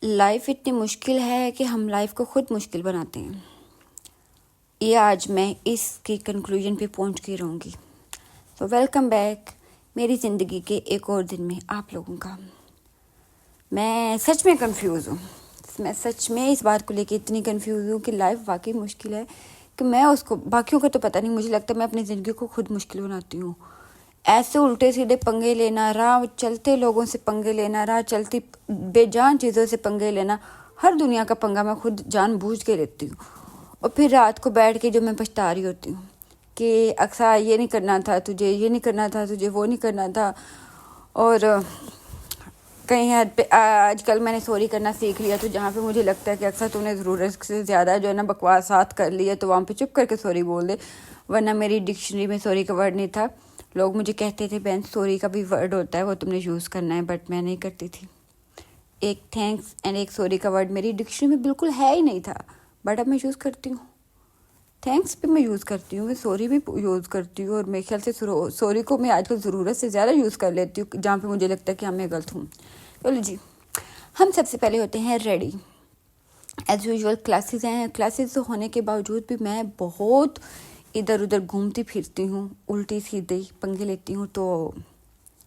Life इतनी मुश्किल है कि हम लाइफ को खुद मुश्किल बनाते हैं। ये आज मैं इसकी कंक्लूजन पे पहुंच के रहूँगी। तो वेलकम बैक मेरी ज़िंदगी के एक और दिन में आप लोगों का। मैं सच में कंफ्यूज हूँ। मैं सच में इस बात को लेके इतनी कंफ्यूज हूँ कि लाइफ वाकई मुश्किल है कि मैं उसको, बाकियों को तो पता नहीं, मुझे लगता है मैं अपनी ज़िंदगी को खुद मुश्किल बनाती हूँ। ऐसे उल्टे सीधे पंगे लेना, राह चलते लोगों से पंगे लेना, राह चलती बेजान चीज़ों से पंगे लेना, हर दुनिया का पंगा मैं खुद जानबूझ के लेती हूँ। और फिर रात को बैठ के जो मैं पछता रही होती हूँ कि अक्सर ये नहीं करना था तुझे, ये नहीं करना था तुझे, वो नहीं करना था। और कहीं हद पे आजकल मैंने सॉरी करना सीख लिया, तो जहाँ पे मुझे लगता है कि अक्सर तूने ज़रूरत से ज़्यादा जो है ना बकवासात कर ली है, तो वहाँ पे चुप करके सॉरी बोल दे। वरना मेरी डिक्शनरी में सॉरी का वर्ड नहीं था। लोग मुझे कहते थे बहन सॉरी का भी वर्ड होता है, वो तुमने यूज़ करना है, बट मैं नहीं करती थी। एक थैंक्स एंड एक सॉरी का वर्ड मेरी डिक्शनरी में बिल्कुल है ही नहीं था, बट अब मैं यूज़ करती हूँ। थैंक्स भी मैं यूज़ करती हूँ, मैं सॉरी भी यूज़ करती हूँ, और मेरे ख्याल से सॉरी को मैं आजकल ज़रूरत से ज़्यादा यूज़ कर लेती हूँ जहाँ पे मुझे लगता है कि मैं गलत हूँ। चलो जी, हम सबसे पहले होते हैं रेडी। एज़ यूजुअल क्लासेस हैं। क्लासेस होने के बावजूद भी मैं बहुत इधर उधर घूमती फिरती हूँ, उल्टी सीधे पंगे लेती हूँ, तो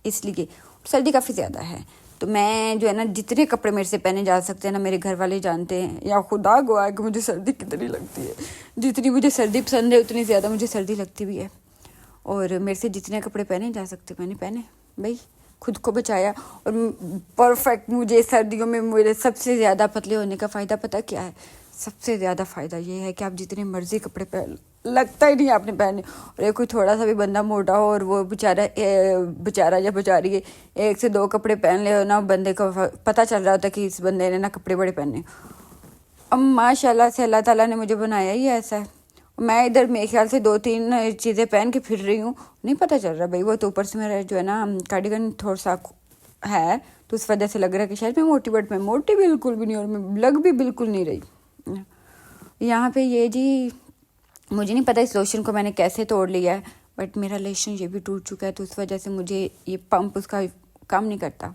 इसलिए सर्दी काफ़ी ज़्यादा है। तो मैं जो है ना जितने कपड़े मेरे से पहने जा सकते हैं ना, मेरे घर वाले जानते हैं या खुदा गवाह है कि मुझे सर्दी कितनी लगती है। जितनी मुझे सर्दी पसंद है उतनी ज़्यादा मुझे सर्दी लगती भी है। और मेरे से जितने कपड़े पहने जा सकते मैंने पहने, भाई खुद को बचाया। और परफेक्ट, मुझे सर्दियों में मेरे सबसे ज़्यादा पतले होने का फ़ायदा पता क्या है? सबसे ज़्यादा फ़ायदा ये है कि आप जितने मर्ज़ी कपड़े पहन, लगता ही नहीं आपने पहने। और एक कोई थोड़ा सा भी बंदा मोटा हो और वो बेचारा या बेचारी एक से दो कपड़े पहन ले ना, बंदे को पता चल रहा होता कि इस बंदे ने ना कपड़े बड़े पहने। अब माशाल्लाह से अल्लाह ताला ने मुझे बनाया ही ऐसा है। मैं इधर मेरे ख्याल से 2-3 चीज़ें पहन के फिर रही हूँ, नहीं पता चल रहा भाई। वो तो ऊपर से मेरा जो है ना कार्डिगन थोड़ा सा है, तो उस वजह से लग रहा है कि शायद मैं मोटी, बट मैं मोटी बिल्कुल भी नहीं और मैं लग भी बिल्कुल नहीं रही। यहाँ पे ये जी, मुझे नहीं पता इस लोशन को मैंने कैसे तोड़ लिया है, बट मेरा लोशन ये भी टूट चुका है, तो उस वजह से मुझे ये पंप उसका काम नहीं करता,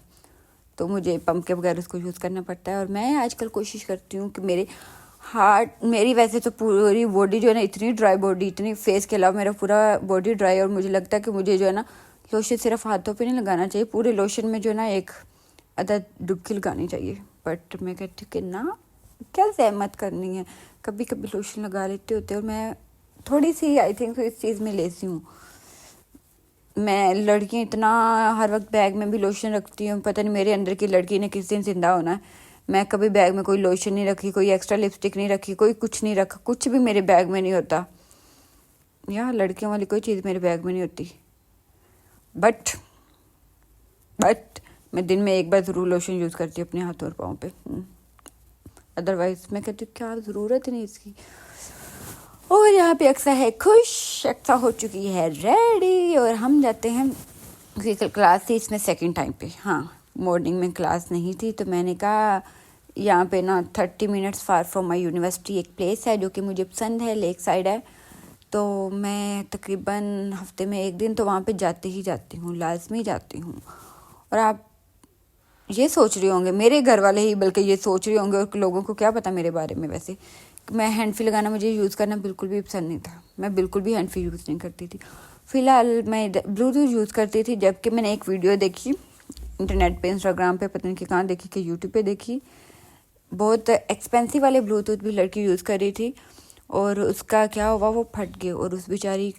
तो मुझे पंप के बगैर उसको यूज़ करना पड़ता है। और मैं आजकल कोशिश करती हूँ कि मेरी वैसे तो पूरी बॉडी जो है ना, इतनी ड्राई बॉडी, इतनी फेस के अलावा मेरा पूरा बॉडी ड्राई, और मुझे लगता है कि मुझे जो है ना लोशन सिर्फ हाथों पे नहीं लगाना चाहिए, पूरे लोशन में जो है ना एक आधा डुबकी लगानी चाहिए। बट मैं कहती हूँ कि ना, क्या ज़हमत करनी है, कभी कभी लोशन लगा लेते होते। और मैं थोड़ी सी आई थिंक इस चीज़ में लेती हूँ। मैं लड़कियाँ इतना हर वक्त बैग में भी लोशन रखती हूँ, पता नहीं मेरे अंदर की लड़की ने किस दिन जिंदा होना है। मैं कभी बैग में कोई लोशन नहीं रखी, कोई एक्स्ट्रा लिपस्टिक नहीं रखी, कोई कुछ नहीं रखा, कुछ भी मेरे बैग में नहीं होता। यार लड़कियों वाली कोई चीज़ मेरे बैग में नहीं होती। बट मैं दिन में एक बार ज़रूर लोशन यूज़ करती हूँ अपने हाथों और पाँव पे। अदरवाइज मैं कहती हूँ क्या ज़रूरत नहीं इसकी। और यहाँ पे अक्सा है खुश, अक्सा हो चुकी है रेडी, और हम जाते हैं क्योंकि क्लास थी इसमें सेकंड टाइम पे। हाँ, मॉर्निंग में क्लास नहीं थी, तो मैंने कहा यहाँ पे ना 30 minutes far from my university एक प्लेस है जो कि मुझे पसंद है, लेक साइड है, तो मैं तकरीबन हफ्ते में एक दिन तो वहाँ पे जाती ही जाती हूँ, लाजमी जाती हूँ। और आप ये सोच रहे होंगे, मेरे घर वाले ही बल्कि ये सोच रहे होंगे, और लोगों को क्या पता मेरे बारे में, वैसे मैं हैंड फ्री लगाना, मुझे यूज़ करना बिल्कुल भी पसंद नहीं था। मैं बिल्कुल भी हैंड फ्री यूज़ नहीं करती थी। फ़िलहाल मैं ब्लूटूथ यूज़ करती थी, जबकि मैंने एक वीडियो देखी इंटरनेट पे, इंस्टाग्राम पे, पता नहीं कि कहाँ देखी, कि यूट्यूब पे देखी, बहुत एक्सपेंसिव वाले ब्लूटूथ भी लड़की यूज़ कर रही थी, और उसका क्या हुआ, वो फट गए, और उस बेचारी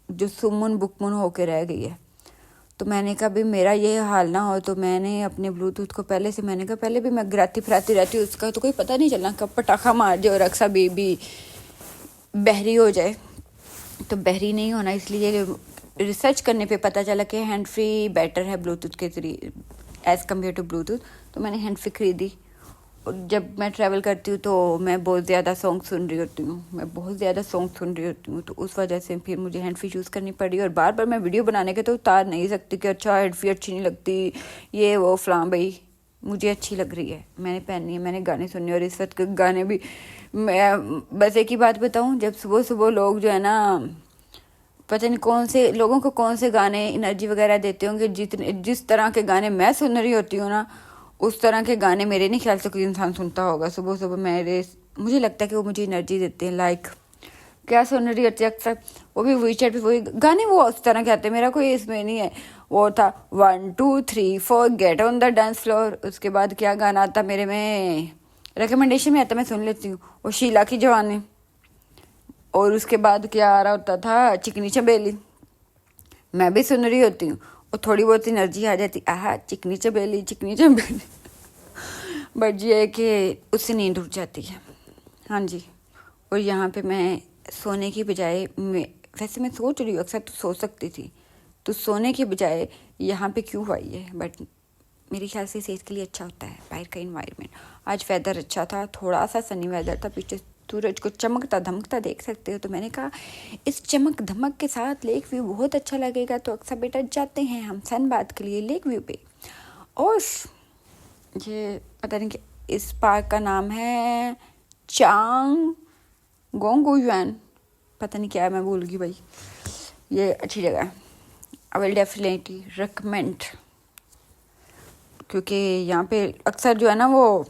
जो सुमुन बुकमुन होके रह गई है। तो मैंने कहा भी मेरा ये हाल ना हो, तो मैंने अपने ब्लूटूथ को मैंने कहा पहले भी मैं गिराती फिराती रहती हूँ, उसका तो कोई पता नहीं चलना कब पटाखा मार जाए और अक्सा बेबी बहरी हो जाए। तो बहरी नहीं होना, इसलिए रिसर्च करने पे पता चला कि हैंड फ्री बेटर है ब्लूटूथ के ज़रिए एज़ कम्पेयर टू ब्लूटूथ। तो मैंने हैंड फ्री खरीदी, और जब मैं ट्रैवल करती हूँ तो मैं बहुत ज़्यादा सॉन्ग सुन रही होती हूँ, तो उस वजह से फिर मुझे हैंड फ्री यूज़ करनी पड़ी। और बार बार मैं वीडियो बनाने के तो उतार नहीं सकती कि अच्छा हैंड फ्री अच्छी नहीं लगती, ये वो फलां, भाई मुझे अच्छी लग रही है, मैंने पहननी है, मैंने गाने सुनने। और इस वक्त के गाने भी, मैं बस एक ही बात बताऊँ, जब सुबह सुबह लोग जो है ना, पता नहीं कौन से लोगों को कौन से गाने एनर्जी वगैरह देते होंगे, जिस तरह के गाने मैं सुन रही होती हूँ ना, उस तरह के गाने मेरे नहीं ख्याल से कोई इंसान सुनता होगा सुबह सुबह। मुझे लगता है कि वो मुझे एनर्जी देते हैं। लाइक क्या सुन रही होती है अक्सर, वो भी वही चैट पे वही गाने, वो उस तरह के आते हैं। मेरा कोई इसमें नहीं है। वो था 1 2 3 4 get on the dance floor. उसके बाद क्या गाना आता मेरे में, रिकमेंडेशन में आता, मैं सुन लेती हूँ, वो शीला की जवानी। और उसके बाद क्या आ रहा होता था, चिकनी चमेली, मैं भी सुन रही होती हूँ। और थोड़ी बहुत एनर्जी आ जाती, आहा चिकनी चमेली चिकनी चमेली। बट ये है कि उससे नींद उठ जाती है। हाँ जी। और यहाँ पे मैं सोने की बजाय, वैसे मैं सोच रही हूँ अक्सर तू सो सकती थी, तो सोने की बजाय यहाँ पे क्यों आई है। बट मेरे ख्याल से सेहत के लिए अच्छा होता है बाहर का इन्वायरमेंट। आज वेदर अच्छा था, थोड़ा सा सनी वेदर था, पीछे सूरज को चमकता धमकता देख सकते हो। तो मैंने कहा इस चमक धमक के साथ लेक व्यू बहुत अच्छा लगेगा, तो अक्सर बेटा जाते हैं हम सनबाथ के लिए लेक व्यू पे। और ये पता नहीं कि इस पार्क का नाम है चांग गोंगुयुआन, पता नहीं क्या है, मैं भूल गई भाई। ये अच्छी जगह है, आई विल डेफिनेटली रिकमेंड। क्योंकि यहाँ पे अक्सर जो है ना, वो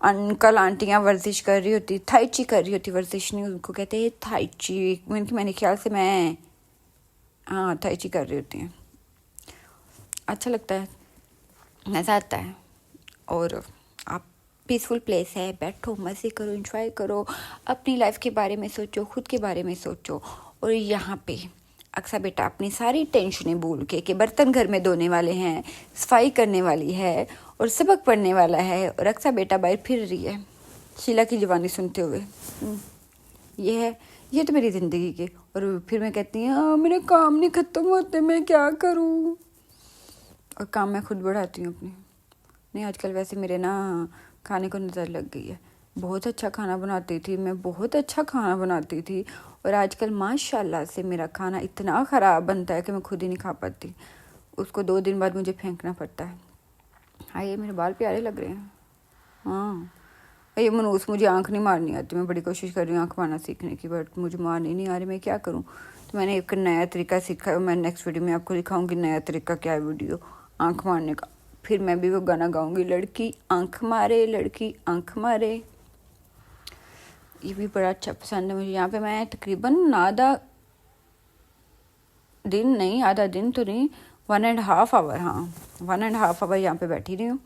अंकल आंटियाँ वर्जिश कर रही होती, थाई ची कर रही होती, वर्जिश नहीं उनको कहते हैं थाई ची। मैंने ख्याल से मैं हाँ थाई ची कर रही होती हैं। अच्छा लगता है, मज़ा आता है। और आप पीसफुल प्लेस है, बैठो मज़े करो, एंजॉय करो, अपनी लाइफ के बारे में सोचो, खुद के बारे में सोचो। और यहाँ पे अक्सर बेटा अपनी सारी टेंशनें भूल के कि बर्तन घर में धोने वाले हैं, सफाई करने वाली है और सबक पढ़ने वाला है, और अक्सर बेटा बाहर फिर रही है शीला की जवानी सुनते हुए। ये तो मेरी ज़िंदगी के। और फिर मैं कहती हूँ मेरे काम नहीं ख़त्म होते, मैं क्या करूँ। और काम मैं खुद बढ़ाती हूँ अपने। नहीं आजकल वैसे मेरे ना खाने को नज़र लग गई है। बहुत अच्छा खाना बनाती थी मैं, बहुत अच्छा खाना बनाती थी। और आजकल माशाल्लाह से मेरा खाना इतना ख़राब बनता है कि मैं खुद ही नहीं खा पाती। उसको 2 दिन बाद मुझे फेंकना पड़ता है। हाँ ये मेरे बाल प्यारे लग रहे हैं। हाँ ये मनूस, मुझे आँख नहीं मारनी आती। मैं बड़ी कोशिश कर रही हूँ आँख मारना सीखने की, बट मुझे मारनी नहीं आ रही, मैं क्या करूँ। तो मैंने एक नया तरीका सीखा, मैं नेक्स्ट वीडियो में आपको दिखाऊंगी नया तरीका क्या है वीडियो आँख मारने का। फिर मैं भी वो गाना गाऊंगी, लड़की आँख मारे लड़की आँख मारे। ये भी बड़ा अच्छा पसंद है मुझे। यहाँ पे मैं तकरीबन आधा दिन तो नहीं, 1.5 आवर, हाँ 1.5 आवर यहाँ पे बैठी रही हूँ।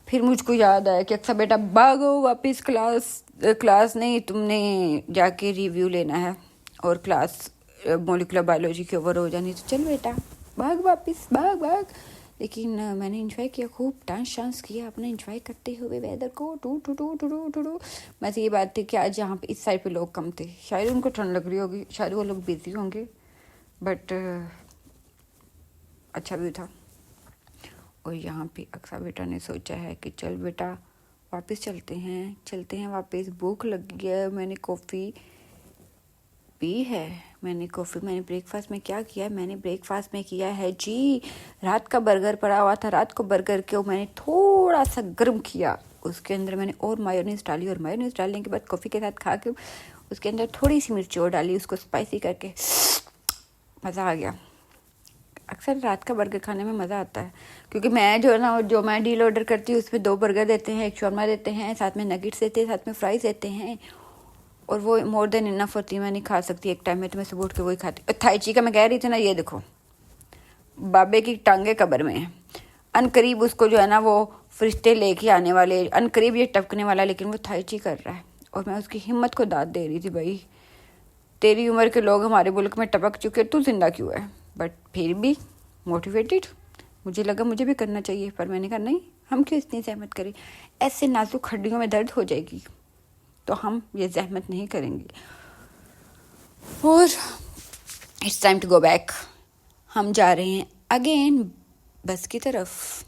फिर मुझको याद आया कि अक्सर बेटा भागो वापस क्लास नहीं, तुमने जाके रिव्यू लेना है और क्लास मॉलिक्यूलर बायोलॉजी की ओवर हो जानी, तो चल बेटा भाग वापस भाग। लेकिन मैंने इंजॉय किया, खूब डांस किया अपना इंजॉय करते हुए वेदर को। टू बस ये बात थी कि आज यहाँ पे इस साइड पे लोग कम थे, शायद उनको ठंड लग रही होगी, शायद वो लोग बिजी होंगे, बट अच्छा भी था। और यहाँ पे अक्सर बेटा ने सोचा है कि चल बेटा वापस चलते हैं वापस, भूख लगी है। मैंने कॉफ़ी पी है, मैंने ब्रेकफास्ट में क्या किया है, मैंने ब्रेकफास्ट में किया है जी, रात का बर्गर पड़ा हुआ था, रात को बर्गर को मैंने थोड़ा सा गर्म किया, उसके अंदर मैंने और मायोनीज डाली, और मायोनीज डालने के बाद कॉफ़ी के साथ खा के उसके अंदर थोड़ी सी मिर्ची और डाली, उसको स्पाइसी करके मज़ा आ गया। अक्सर रात का बर्गर खाने में मज़ा आता है, क्योंकि मैं जो मैं डील ऑर्डर करती हूँ उसमें 2 बर्गर देते हैं, एक शौरमा देते हैं, साथ में नगेट्स देते हैं, साथ में फ्राइज़ देते हैं, और वो मोर देन इनफ होती है। मैं नहीं खा सकती एक टाइम में, तो मैं सुबह उठ के वही खाती। थाई ची का मैं कह रही थी ना, ये देखो बाबे की टांगे कब्र में है, अनकरीब उसको जो है ना वो फरिश्ते लेके आने वाले, अनकरीब ये टपकने वाला, लेकिन वो थाई ची कर रहा है। और मैं उसकी हिम्मत को दाद दे रही थी, भाई तेरी उम्र के लोग हमारे मुल्क में टपक चुके, तू जिंदा क्यों है। बट फिर भी मोटिवेटेड, मुझे लगा मुझे भी करना चाहिए, पर मैंने कहा नहीं, हम क्यों इतनी जहमत करें, ऐसे नाजुक हड्डियों में दर्द हो जाएगी, तो हम ये जहमत नहीं करेंगे। और it's time to go back, हम जा रहे हैं अगेन बस की तरफ।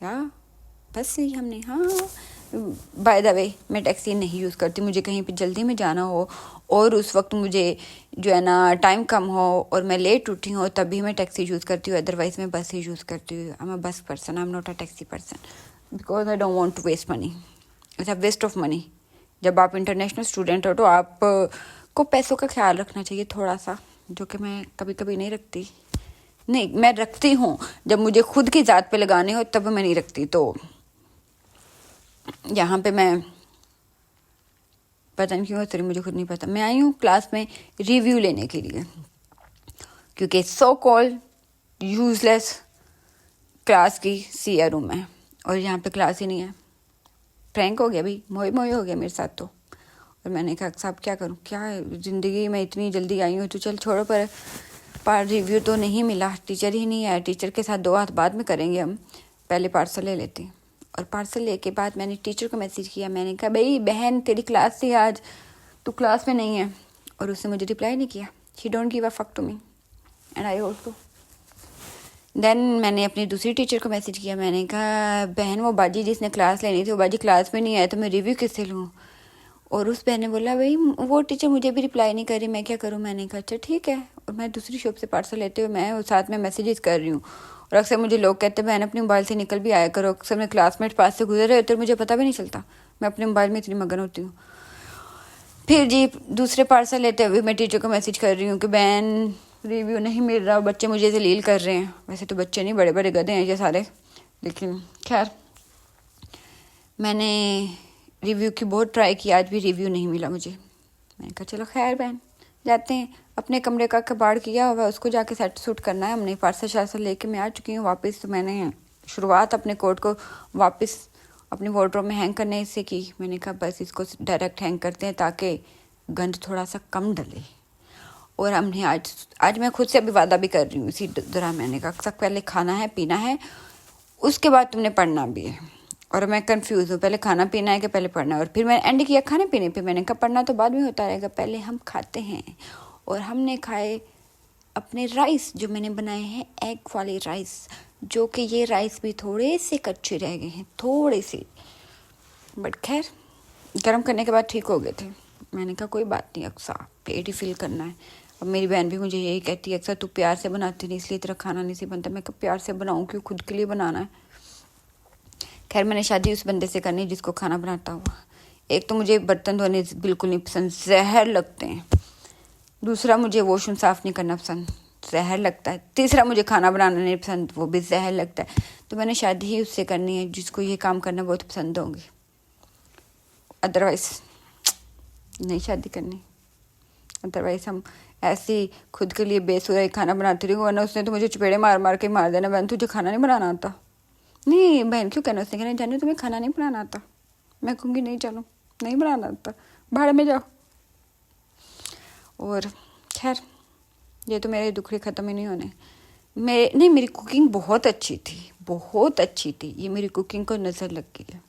बस ही हमने, हाँ बाय द वे मैं टैक्सी नहीं यूज़ करती, मुझे कहीं पे जल्दी में जाना हो और उस वक्त मुझे जो है ना टाइम कम हो और मैं लेट उठी हूँ, तभी मैं टैक्सी यूज़ करती हूँ, अदरवाइज़ मैं बस ही यूज़ करती हूँ। आई am a bus person, I am not a taxi person, because I don't want to waste money, it's a waste of money. जब आप इंटरनेशनल स्टूडेंट हो तो आपको पैसों का ख्याल रखना चाहिए थोड़ा सा, जो कि मैं कभी कभी नहीं रखती। नहीं, मैं रखती हूँ, जब मुझे खुद की ज़ात पे लगाने हो तब मैं नहीं रखती। तो यहाँ पे मैं पता नहीं क्यों सॉरी, मुझे खुद नहीं पता, मैं आई हूँ क्लास में रिव्यू लेने के लिए, क्योंकि सो कॉल्ड यूजलेस क्लास की सीआर रूम है और यहाँ पे क्लास ही नहीं है। प्रैंक हो गया भाई, मोए मोए हो गया मेरे साथ। तो और मैंने कहा साहब क्या करूँ, क्या ज़िंदगी में इतनी जल्दी आई हूँ तो चल छोड़ो, पर रिव्यू तो नहीं मिला, टीचर ही नहीं आया। टीचर के साथ 2 हाथ बाद में करेंगे हम, पहले पार्सल ले लेते हैं। और पार्सल लेके बाद मैंने टीचर को मैसेज किया, मैंने कहा भाई बहन तेरी क्लास थी आज, तू क्लास में नहीं है। और उसने मुझे रिप्लाई नहीं किया। She don't give a fuck to me and I also. Then मैंने अपनी दूसरी टीचर को मैसेज किया, मैंने कहा बहन वो बाजी जिसने क्लास लेनी थी वो बाजी क्लास में नहीं आया, तो मैं रिव्यू किससे लूँ। और उस बहन ने बोला भाई वो टीचर मुझे भी रिप्लाई नहीं कर रही, मैं क्या करूँ। मैंने कहा अच्छा ठीक है। और मैं दूसरी शॉप से पार्सल लेते हुए मैं साथ में मैसेजेस कर रही हूँ। और अक्सर मुझे लोग कहते हैं बहन अपने मोबाइल से निकल भी आया करो, अक्सर मेरे क्लासमेट पास से गुजर रहे होते और मुझे पता भी नहीं चलता, मैं अपने मोबाइल में इतनी मगन होती हूँ। फिर जी दूसरे पार्सल लेते हुए मैं टीचर को मैसेज कर रही हूँ कि बहन रिव्यू नहीं मिल रहा, बच्चे मुझे जलील कर रहे हैं। वैसे तो बच्चे नहीं, बड़े बड़े गधे हैं ये सारे, लेकिन खैर मैंने रिव्यू की बहुत ट्राई की, आज भी रिव्यू नहीं मिला मुझे। मैंने कहा चलो खैर बहन जाते हैं, अपने कमरे का कबाड़ किया हुआ उसको जाके सेट सूट करना है हमने। पार्सल शार्सल लेके मैं आ चुकी हूँ वापस। तो मैंने शुरुआत अपने कोट को वापस अपने वार्डरोब में हैंग करने से की। मैंने कहा बस इसको डायरेक्ट हैंग करते हैं ताकि गंद थोड़ा सा कम डले। और हमने आज मैं खुद से अभी वादा भी कर रही हूँ इसी दौरान, मैंने कहा सब पहले खाना है पीना है उसके बाद तुमने पढ़ना भी है। और मैं कंफ्यूज हूँ, पहले खाना पीना है कि पहले पढ़ना है। और फिर मैंने एंड किया खाने पीने पे, मैंने कहा पढ़ना तो बाद में होता रहेगा, पहले हम खाते हैं। और हमने खाए अपने राइस जो मैंने बनाए हैं, एग वाले राइस, जो कि ये राइस भी थोड़े से कच्चे रह गए हैं, थोड़े से, बट खैर गर्म करने के बाद ठीक हो गए थे। मैंने कहा कोई बात नहीं अक्सा, पेट ही फिल करना है। अब मेरी बहन भी मुझे यही कहती है अक्सर तू प्यार से बनाती नहीं इसलिए तेरा खाना नहीं सी बनता। मैं कब प्यार से बनाऊँ, क्यों खुद के लिए बनाना है। खैर मैंने शादी उस बंदे से करनी जिसको खाना बनाता हुआ। एक तो मुझे बर्तन धोने बिल्कुल नहीं पसंद, जहर लगते हैं। दूसरा मुझे वॉशरूम साफ़ नहीं करना पसंद, जहर लगता है। तीसरा मुझे खाना बनाना नहीं पसंद, वो भी जहर लगता है। तो मैंने शादी ही उससे करनी है जिसको ये काम करना बहुत पसंद होंगे, अदरवाइज़ नहीं शादी करनी। अदरवाइज़ हम ऐसे खुद के लिए बेसुरा खाना बनाती रही, वरना उसने तो मुझे चपेड़े मार मार के मार देना, बहन तुझे खाना नहीं बनाना आता। नहीं बहन क्यों कहना, उसने कहना जाने तुम्हें खाना नहीं बनाना आता। मैं कहूँगी नहीं चलो नहीं बनाना आता, भाड़ में जाओ। और खैर ये तो मेरे दुखड़े ख़त्म ही नहीं होने। मेरी कुकिंग बहुत अच्छी थी, बहुत अच्छी थी। ये मेरी कुकिंग को नज़र लग गई है,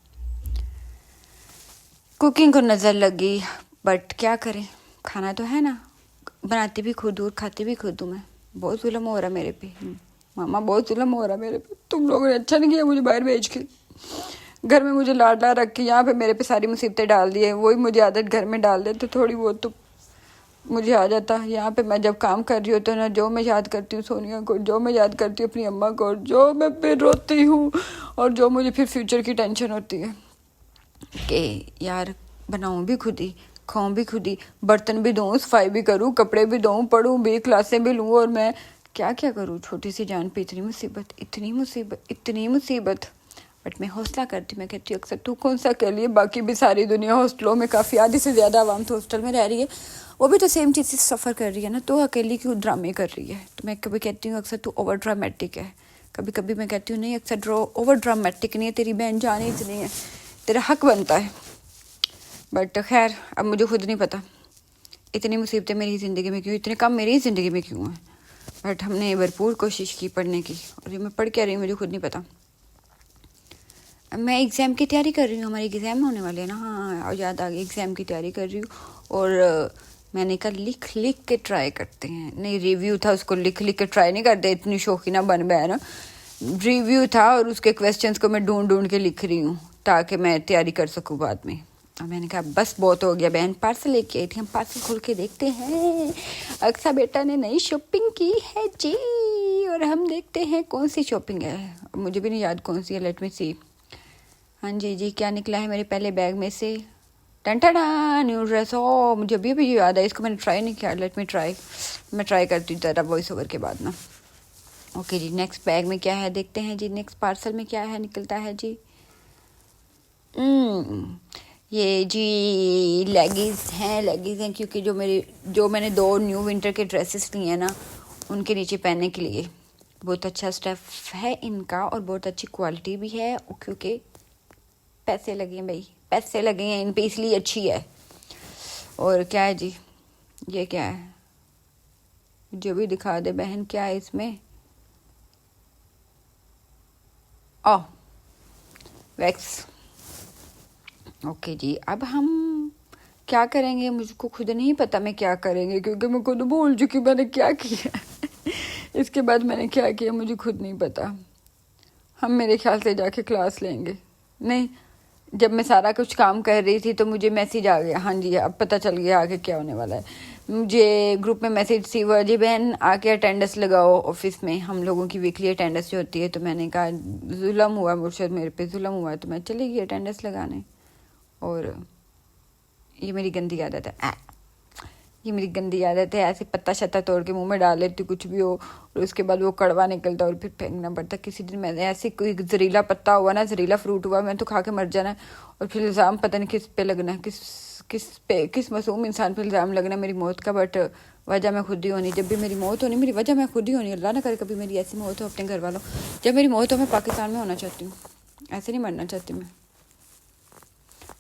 कुकिंग को नज़र लगी, बट क्या करें, खाना तो है ना, बनाती भी खुद हूँ खाती भी खुद हूँ मैं। बहुत जुल्म हो रहा मेरे पे मामा, बहुत जुल्म हो रहा मेरे पे। तुम लोगों ने अच्छा नहीं किया मुझे बाहर भेज के, घर में मुझे लाड ला रख के यहाँ पे मेरे पे सारी मुसीबतें डाल दी है। वही मुझे आदत घर में डाल दे तो थोड़ी बहुत तो मुझे आ जाता। यहाँ पे मैं जब काम कर रही होती हूँ ना, जो मैं याद करती हूँ सोनिया को, जो मैं याद करती हूँ अपनी अम्मा को, जो मैं फिर रोती हूँ और जो मुझे फिर फ्यूचर की टेंशन होती है कि यार बनाऊँ भी खुद ही, खाऊँ भी खुद ही, बर्तन भी धोऊँ, सफाई भी करूँ, कपड़े भी धोऊँ, पढ़ूँ भी, क्लासें भी लूँ, और मैं क्या क्या करूँ। छोटी सी जान पे इतनी मुसीबत, इतनी मुसीबत, इतनी मुसीबत। बट मैं हौसला करती, मैं कहती हूँ अक्सर तू कौन सा कह लिए, बाकी भी सारी दुनिया हॉस्टलों में काफ़ी आधी से ज़्यादा आवाम तो हॉस्टल में रह रही है, वो भी तो सेम चीज़ से सफ़र कर रही है ना, तो अकेली क्यों ड्रामे कर रही है। तो मैं कभी कहती हूँ अक्सर तू ओवर ड्रामेटिक है, कभी कभी मैं कहती हूँ नहीं अक्सर ओवर ड्रामेटिक नहीं है, तेरी बहन जान इतनी है, तेरा हक बनता है। बट खैर अब मुझे खुद नहीं पता इतनी मुसीबतें मेरी ज़िंदगी में क्यों, इतने काम मेरी ज़िंदगी में क्यों हैं। बट हमने भरपूर कोशिश की पढ़ने की, और ये मैं पढ़ क्या रही हूँ मुझे खुद नहीं पता। मैं एग्ज़ाम की तैयारी कर रही हूँ, हमारे एग्ज़ाम होने वाले हैं ना, हाँ याद आ गई, एग्ज़ाम की तैयारी कर रही हूँ। और मैंने कहा लिख लिख के ट्राई करते हैं, नहीं रिव्यू था उसको लिख लिख के ट्राई नहीं करते, इतनी शौकीन ना बन गया ना। रिव्यू था और उसके क्वेश्चंस को मैं ढूंढ ढूंढ के लिख रही हूँ ताकि मैं तैयारी कर सकूँ बाद में। और मैंने कहा बस बहुत हो गया बहन, पार्सल लेके आई थी, हम पार्सल खोल के देखते हैं। अक्सा बेटा ने नई शॉपिंग की है जी, और हम देखते हैं कौन सी शॉपिंग है, मुझे भी नहीं याद कौन सी है, लेट मी सी। हाँ जी जी क्या निकला है मेरे पहले बैग में से, टन न्यू ड्रेस। ओ मुझे अभी भी याद है, इसको मैंने ट्राई नहीं किया, लेट मी ट्राई, मैं ट्राई करती हूँ ज़रा वॉइस ओवर के बाद ना। ओके जी, नेक्स्ट बैग में क्या है देखते हैं जी, नेक्स्ट पार्सल में क्या है निकलता है जी। ये जी लेगीज हैं क्योंकि जो मैंने 2 न्यू विंटर के ड्रेसेस लिए हैं ना, उनके नीचे पहनने के लिए। बहुत अच्छा स्टफ है इनका और बहुत अच्छी क्वालिटी भी है, क्योंकि पैसे लगे हैं भाई, पैसे लगे हैं इन पे, इसलिए अच्छी है। और क्या है जी, ये क्या है, जो भी दिखा दे बहन, क्या है इसमें। वैक्स। ओके जी, अब हम क्या करेंगे मुझको खुद नहीं पता मैं क्या करेंगे, क्योंकि मैं खुद भूल चुकी मैंने क्या किया। इसके बाद मैंने क्या किया मुझे खुद नहीं पता। हम मेरे ख्याल से जाके क्लास लेंगे। नहीं, जब मैं सारा कुछ काम कर रही थी तो मुझे मैसेज आ गया। हाँ जी, अब पता चल गया आगे क्या होने वाला है। मुझे ग्रुप में मैसेज थी, वो जी बहन आके अटेंडेंस लगाओ ऑफिस में, हम लोगों की वीकली अटेंडेंस जो होती है। तो मैंने कहा जुल्म हुआ मुझसे, मेरे पे जुल्म हुआ, तो मैं चली गई अटेंडेंस लगाने। और ये मेरी गंदी आदत है, ये मेरी गंदी आदत है, ऐसे पत्ता शत्ता तोड़ के मुंह में डाल लेती कुछ भी हो, और उसके बाद वो कड़वा निकलता और फिर फेंकना पड़ता। किसी दिन मैंने ऐसे कोई जहरीला पत्ता हुआ ना, जहरीला फ्रूट हुआ, मैं तो खा के मर जाना, और फिर इल्ज़ाम पता नहीं किस पे लगना, किस मासूम इंसान पे इल्ज़ाम लगना मेरी मौत का। बट वजह मैं खुद ही होनी, जब भी मेरी मौत होनी मेरी वजह मैं खुद ही होनी। अल्लाह ना करे कभी मेरी ऐसी मौत हो अपने घर वालों। जब मेरी मौत हो मैं पाकिस्तान में होना चाहती हूँ, ऐसे नहीं मरना चाहती मैं।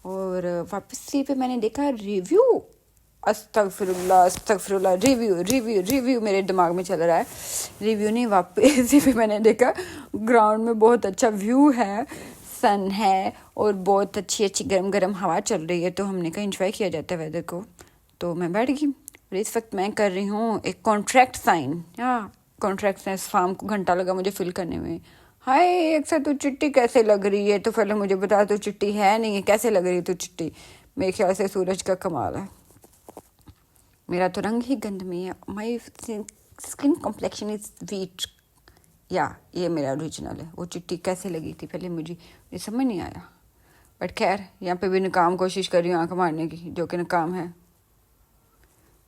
और वापसी पे मैंने देखा रिव्यू, अस्तगफिरुल्लाह, रिव्यू मेरे दिमाग में चल रहा है। रिव्यू नहीं, वापसी पे मैंने देखा ग्राउंड में बहुत अच्छा व्यू है, सन है और बहुत अच्छी गर्म हवा चल रही है। तो हमने कहा इंजॉय किया जाता है वेदर को। तो मैं बैठ गई। और इस वक्त मैं कर रही हूँ एक contract sign, contract sign form को घंटा लगा मुझे फिल करने में। हाय एक साथ तो चिट्ठी कैसे लग रही है, तो पहले मुझे बता, तो चिट्ठी है नहीं है, कैसे लग रही है तो चिट्ठी। मेरे ख्याल से सूरज का कमाल है, मेरा तो रंग ही गंध में है। My skin complexion is wheat, या ये मेरा ओरिजिनल है। वो चिट्ठी कैसे लगी थी पहले मुझे समझ नहीं आया। बट खैर, यहाँ पे भी नाकाम कोशिश कर रही हूँ आंख मारने की, जो कि नाकाम है।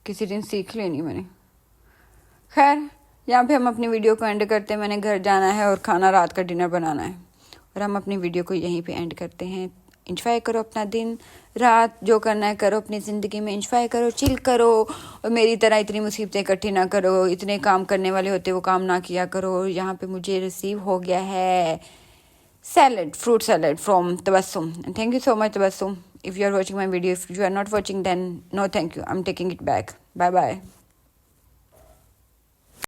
किसी दिन सीख लेनी मैंने। खैर, यहाँ पे हम अपनी वीडियो को एंड करते हैं। मैंने घर जाना है और खाना रात का डिनर बनाना है, और हम अपनी वीडियो को यहीं पे एंड करते हैं। इंजॉय करो अपना दिन रात, जो करना है करो अपनी ज़िंदगी में, इंजॉय करो, चिल करो, और मेरी तरह इतनी मुसीबतें इकट्ठी ना करो। इतने काम करने वाले होते वो काम ना किया करो। यहाँ पे मुझे रिसीव हो गया है salad, fruit salad from Tabassum. Thank you so much Tabassum. If you are watching my video, if you are not watching then no thank you, I am taking it back. Bye bye.